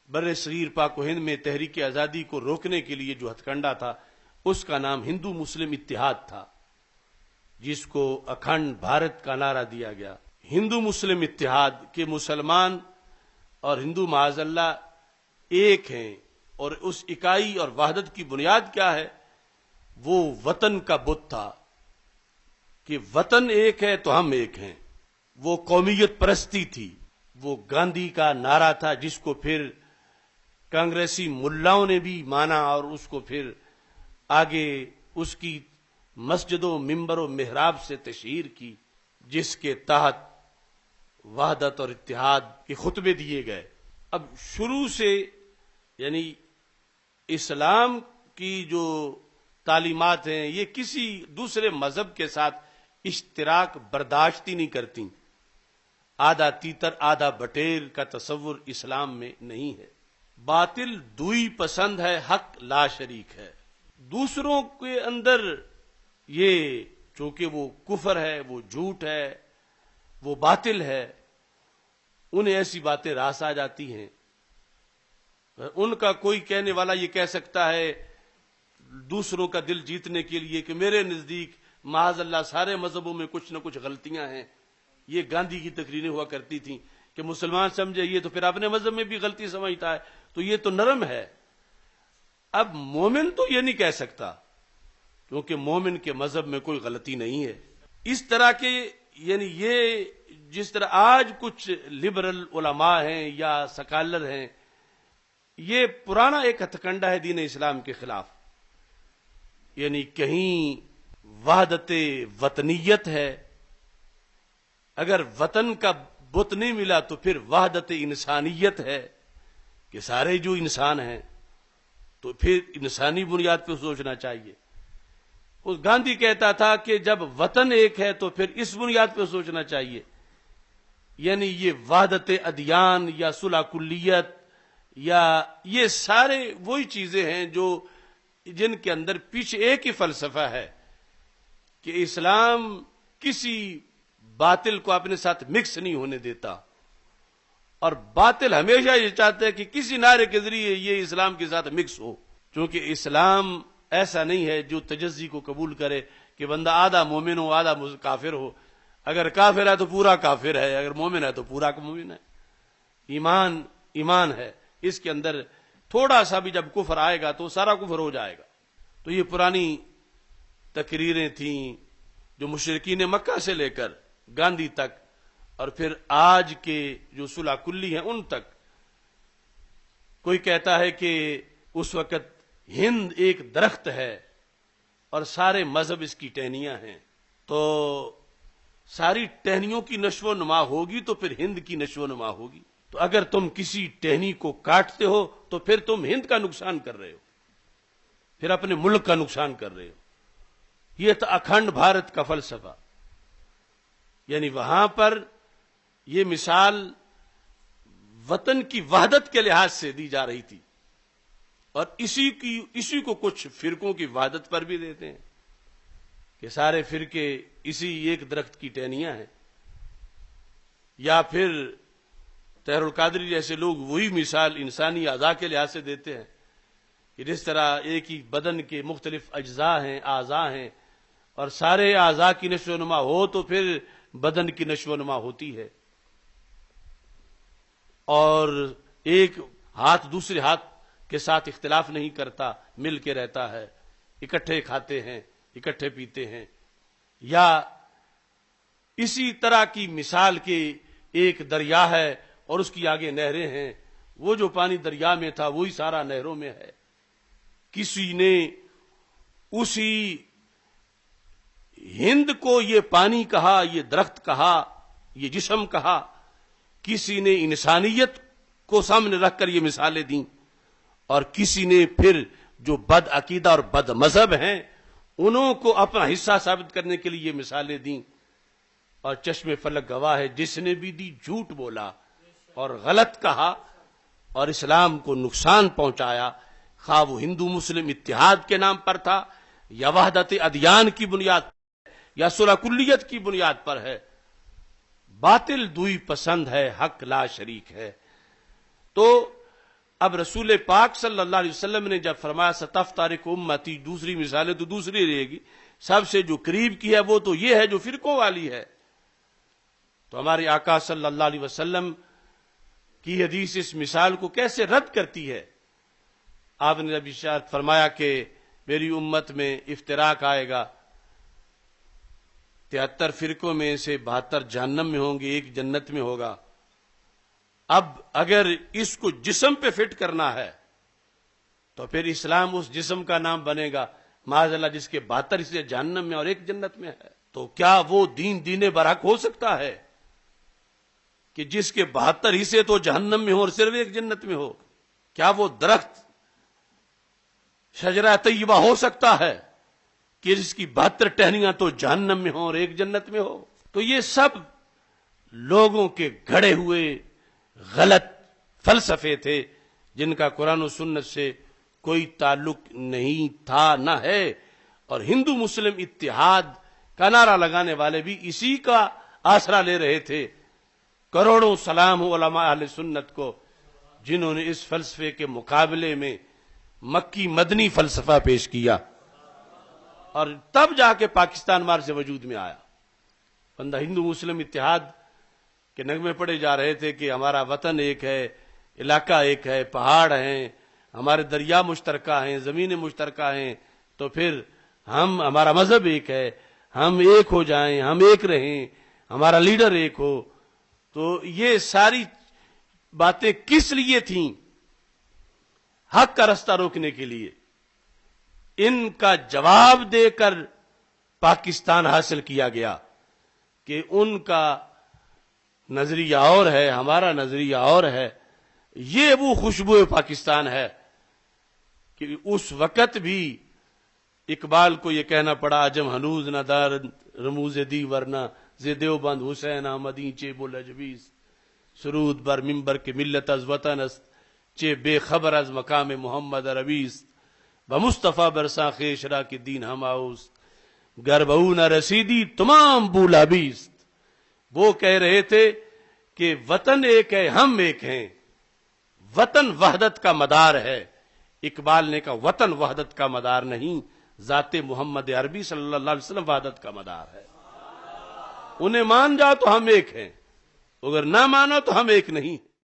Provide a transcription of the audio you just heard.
بر صغیر پاک و ہند میں تحریک آزادی کو روکنے کے لیے جو ہتھ کنڈا تھا اس کا نام ہندو مسلم اتحاد تھا، جس کو اکھنڈ بھارت کا نعرہ دیا گیا۔ ہندو مسلم اتحاد کے مسلمان اور ہندو معاذ اللہ ایک ہیں، اور اس اکائی اور وحدت کی بنیاد کیا ہے؟ وہ وطن کا بت تھا کہ وطن ایک ہے تو ہم ایک ہیں۔ وہ قومیت پرستی تھی، وہ گاندھی کا نعرہ تھا جس کو پھر کانگریسی ملاؤں نے بھی مانا اور اس کو پھر آگے اس کی مسجد و منبر و محراب سے تشہیر کی، جس کے تحت وحدت اور اتحاد کے خطبے دیے گئے۔ اب شروع سے یعنی اسلام کی جو تعلیمات ہیں یہ کسی دوسرے مذہب کے ساتھ اشتراک برداشت ہی نہیں کرتی۔ آدھا تیتر آدھا بٹیر کا تصور اسلام میں نہیں ہے۔ باطل دوئی پسند ہے، حق لا شریک ہے۔ دوسروں کے اندر یہ چونکہ وہ کفر ہے، وہ جھوٹ ہے، وہ باطل ہے، انہیں ایسی باتیں راس آ جاتی ہیں۔ ان کا کوئی کہنے والا یہ کہہ سکتا ہے دوسروں کا دل جیتنے کے لیے کہ میرے نزدیک معاذ اللہ سارے مذہبوں میں کچھ نہ کچھ غلطیاں ہیں۔ یہ گاندھی کی تقریریں ہوا کرتی تھیں کہ مسلمان سمجھے یہ تو پھر اپنے مذہب میں بھی غلطی سمجھتا ہے، تو یہ تو نرم ہے۔ اب مومن تو یہ نہیں کہہ سکتا کیونکہ مومن کے مذہب میں کوئی غلطی نہیں ہے۔ اس طرح کے یعنی یہ جس طرح آج کچھ لبرل علماء ہیں یا سکالر ہیں، یہ پرانا ایک ہتھ کنڈا ہے دین اسلام کے خلاف۔ یعنی کہیں وحدت وطنیت ہے، اگر وطن کا بت نہیں ملا تو پھر وحدت انسانیت ہے کہ سارے جو انسان ہیں تو پھر انسانی بنیاد پہ سوچنا چاہیے۔ اس گاندھی کہتا تھا کہ جب وطن ایک ہے تو پھر اس بنیاد پہ سوچنا چاہیے۔ یعنی یہ وحدت ادیان یا صلح کلیت یا یہ سارے وہی چیزیں ہیں جن کے اندر پیچھے ایک ہی فلسفہ ہے کہ اسلام کسی باطل کو اپنے ساتھ مکس نہیں ہونے دیتا، اور باطل ہمیشہ یہ چاہتا ہے کہ کسی نعرے کے ذریعے یہ اسلام کے ساتھ مکس ہو، کیونکہ اسلام ایسا نہیں ہے جو تجزی کو قبول کرے کہ بندہ آدھا مومن ہو آدھا کافر ہو۔ اگر کافر ہے تو پورا کافر ہے، اگر مومن ہے تو پورا مومن ہے۔ ایمان ہے، اس کے اندر تھوڑا سا بھی جب کفر آئے گا تو سارا کفر ہو جائے گا۔ تو یہ پرانی تقریریں تھیں جو مشرکین مکہ سے لے کر گاندھی تک اور پھر آج کے جو صلح کلی ہیں ان تک۔ کوئی کہتا ہے کہ اس وقت ہند ایک درخت ہے اور سارے مذہب اس کی ٹہنیاں ہیں، تو ساری ٹہنیوں کی نشو و نما ہوگی تو پھر ہند کی نشو و نما ہوگی۔ تو اگر تم کسی ٹہنی کو کاٹتے ہو تو پھر تم ہند کا نقصان کر رہے ہو، پھر اپنے ملک کا نقصان کر رہے ہو۔ یہ تھا اکھنڈ بھارت کا فلسفہ۔ یعنی وہاں پر یہ مثال وطن کی وحدت کے لحاظ سے دی جا رہی تھی، اور اسی کو کچھ فرقوں کی وحدت پر بھی دیتے ہیں کہ سارے فرقے اسی ایک درخت کی ٹہنیاں ہیں، یا پھر طاہر القادری جیسے لوگ وہی مثال انسانی اعضاء کے لحاظ سے دیتے ہیں کہ جس طرح ایک ہی بدن کے مختلف اجزاء ہیں، اعضاء ہیں، اور سارے اعضاء کی نشو و نما ہو تو پھر بدن کی نشو و نما ہوتی ہے، اور ایک ہاتھ دوسرے ہاتھ کے ساتھ اختلاف نہیں کرتا، مل کے رہتا ہے، اکٹھے کھاتے ہیں، اکٹھے پیتے ہیں۔ یا اسی طرح کی مثال کے ایک دریا ہے اور اس کی آگے نہریں ہیں، وہ جو پانی دریا میں تھا وہی سارا نہروں میں ہے۔ کسی نے اسی ہند کو یہ پانی کہا، یہ درخت کہا، یہ جسم کہا، کسی نے انسانیت کو سامنے رکھ کر یہ مثالیں دیں، اور کسی نے پھر جو بد عقیدہ اور بد مذہب ہیں انہوں کو اپنا حصہ ثابت کرنے کے لیے یہ مثالیں دیں، اور چشم فلک گواہ ہے جس نے بھی دی جھوٹ بولا اور غلط کہا اور اسلام کو نقصان پہنچایا، خواہ وہ ہندو مسلم اتحاد کے نام پر تھا یا وحدت ادیان کی بنیاد پر یا صلح کلیت کی بنیاد پر ہے۔ باطل دوئی پسند ہے، حق لا شریک ہے۔ تو اب رسول پاک صلی اللہ علیہ وسلم نے جب فرمایا ستفترق امتی، دوسری مثالیں تو دوسری رہے گی، سب سے جو قریب کی ہے وہ تو یہ ہے جو فرقوں والی ہے. تو ہمارے آقا صلی اللہ علیہ وسلم کی حدیث اس مثال کو کیسے رد کرتی ہے؟ آپ نے جب ارشاد فرمایا کہ میری امت میں افتراق آئے گا، 73 فرقوں میں سے 72 جہنم میں ہوں گے، ایک جنت میں ہوگا. اب اگر اس کو جسم پہ فٹ کرنا ہے تو پھر اسلام اس جسم کا نام بنے گا معاذ اللہ، جس کے 72 حصے جہنم میں اور ایک جنت میں ہے. تو کیا وہ دین برحق ہو سکتا ہے کہ جس کے 72 حصے تو جہنم میں ہو اور صرف ایک جنت میں ہو؟ کیا وہ درخت شجرہ طیبہ ہو سکتا ہے کہ جس کی 72 ٹہنیاں تو جہنم میں ہوں اور ایک جنت میں ہو؟ تو یہ سب لوگوں کے گھڑے ہوئے غلط فلسفے تھے جن کا قرآن و سنت سے کوئی تعلق نہیں تھا، نہ ہے. اور ہندو مسلم اتحاد کا نعرہ لگانے والے بھی اسی کا آسرا لے رہے تھے. کروڑوں سلام ہو علماء اہل سنت کو جنہوں نے اس فلسفے کے مقابلے میں مکی مدنی فلسفہ پیش کیا، اور تب جا کے پاکستان مار سے وجود میں آیا. بندہ ہندو مسلم اتحاد کے نغمے پڑے جا رہے تھے کہ ہمارا وطن ایک ہے، علاقہ ایک ہے، پہاڑ ہیں، ہمارے دریا مشترکہ ہیں، زمینیں مشترکہ ہیں، تو پھر ہمارا مذہب ایک ہے، ہم ایک ہو جائیں، ہم ایک رہیں، ہمارا لیڈر ایک ہو. تو یہ ساری باتیں کس لیے تھیں؟ حق کا رستہ روکنے کے لیے. ان کا جواب دے کر پاکستان حاصل کیا گیا کہ ان کا نظریہ اور ہے، ہمارا نظریہ اور ہے. یہ وہ خوشبو پاکستان ہے کہ اس وقت بھی اقبال کو یہ کہنا پڑا عجم ہنوز نہ دار رموز دی ورنہ ز دیوبند حسین احمدی چے بولجبیس سرود بر منبر کے ملت از وطن است چے بے خبر از مقام محمد عربیست بمصطفیٰ برساں خیشرا کی دین ہم آؤست گر بہو نہ رسیدی تمام بولا بیست. وہ کہہ رہے تھے کہ وطن ایک ہے، ہم ایک ہیں، وطن وحدت کا مدار ہے. اقبال نے کہا وطن وحدت کا مدار نہیں، ذات محمد عربی صلی اللہ علیہ وسلم وحدت کا مدار ہے. انہیں مان جاؤ تو ہم ایک ہیں، اگر نہ مانو تو ہم ایک نہیں ہیں.